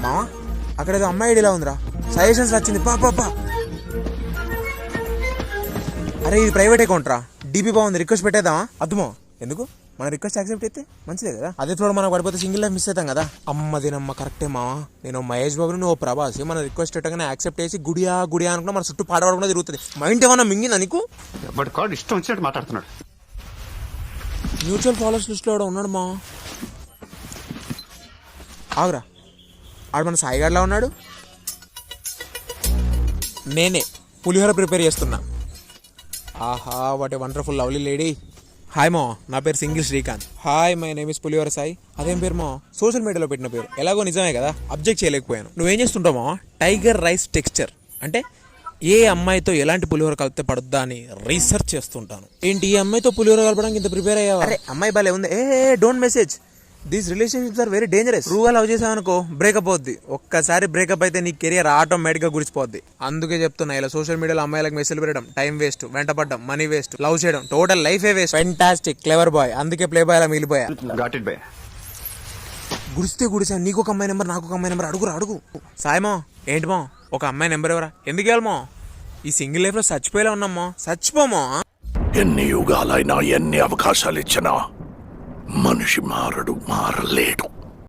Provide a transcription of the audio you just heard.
మావా అక్కడ ఏదో అమ్మాయి ఐడిలా ఉందిరా, సజెషన్స్ వచ్చింది పా పా పా. అరే ఇది ప్రైవేట్ అకౌంట్ రా, డీపీ బాగుంది, రిక్వెస్ట్ పెట్టేద్దామా? అద్దుమో ఎందుకు, మన రిక్వెస్ట్ యాక్సెప్ట్ అయితే మంచిదే కదా. అదే చూడ మనకు పడిపోతే సింగిల్ లైఫ్ మిస్ అవుతాం కదా. అమ్మదినమ్మ కరెక్టే మావా, నేను మహేష్ బాబుని నువ్వు ప్రభాస్ మన రిక్వెస్ట్ పెట్టగానే యాక్సెప్ట్ చేసి గుడియా గుడియా అనుకున్నా మన చుట్టూ పాడబడకుండా తిరుగుతుంది. మైండ్ ఏమన్నా మింగిందా నీకు? ఇష్టం వచ్చినట్టు మాట్లాడుతున్నాడు. మ్యూచువల్ ఫాలోవర్స్ లిస్ట్లో కూడా ఉన్నాడు మా. ఆగురా, ఆడు మన సాయిగాడ్లా ఉన్నాడు. నేనే పులిహోర ప్రిపేర్ చేస్తున్నా. ఆహా what a wonderful lovely lady. Hi మా, నా పేరు single Srikanth. Hi my name is Pulihora Sai. అదేం పేరు మా? సోషల్ మీడియాలో పెట్టిన పేరు. ఎలాగో నిజమే కదా, అబ్జెక్ట్ చేయలేకపోయాను. నువ్వేం చేస్తుంటావు మా? టైగర్ రైస్ టెక్స్చర్ అంటే ఏ అమ్మాయితో ఎలాంటి పులిహోర కలిపితే పడుద్దా అని రీసెర్చ్ చేస్తుంటాను. ఏంటి ఈ అమ్మాయితో పులిహోర కలపడానికి ఇంత ప్రిపేర్ అయ్యావా? అరే అమ్మాయి బాలే ఉంది. Hey don't message, these relationships are very dangerous. ట్రూగా లవ్ చేసావనుకో బ్రేకప్ అవుద్ది. ఒక్కసారి బ్రేకప్ అయితే నీ కెరియర్ ఆటోమేటిక్గా గుడిచిపోద్ది. అందుకే చెప్తున్నా, ఇలా సోషల్ మీడియాలో అమ్మాయిలకు మెసేజ్ పెట్టడం టైం వేస్ట్, వెంటపడడం మనీ వేస్ట్, లవ్ చేయడం టోటల్ లైఫే వేస్ట్. ఫెంటాస్టిక్ క్లెవర్ బాయ్, అందుకే ప్లే బాయ్ అలా మిగిలిపోయా. గుడిస్తే గుడిసా, నీకు ఒక అమ్మాయి నెంబర్ నాకు ఒక అమ్మాయి నెంబర్ అడుగురా అడుగు. సాయమో ఏంటి మో, ఒక అమ్మాయి నెంబర్ ఎవరా? ఎందుకు వెళ్ళమో? ఈ సింగిల్ లైఫ్ లో చచ్చిపోయేలా ఉన్నామో, చచ్చిపోమో. ఎన్ని యుగాలైనా ఎన్ని అవకాశాలు ఇచ్చినా మనిషి మారడు, మారలేడు.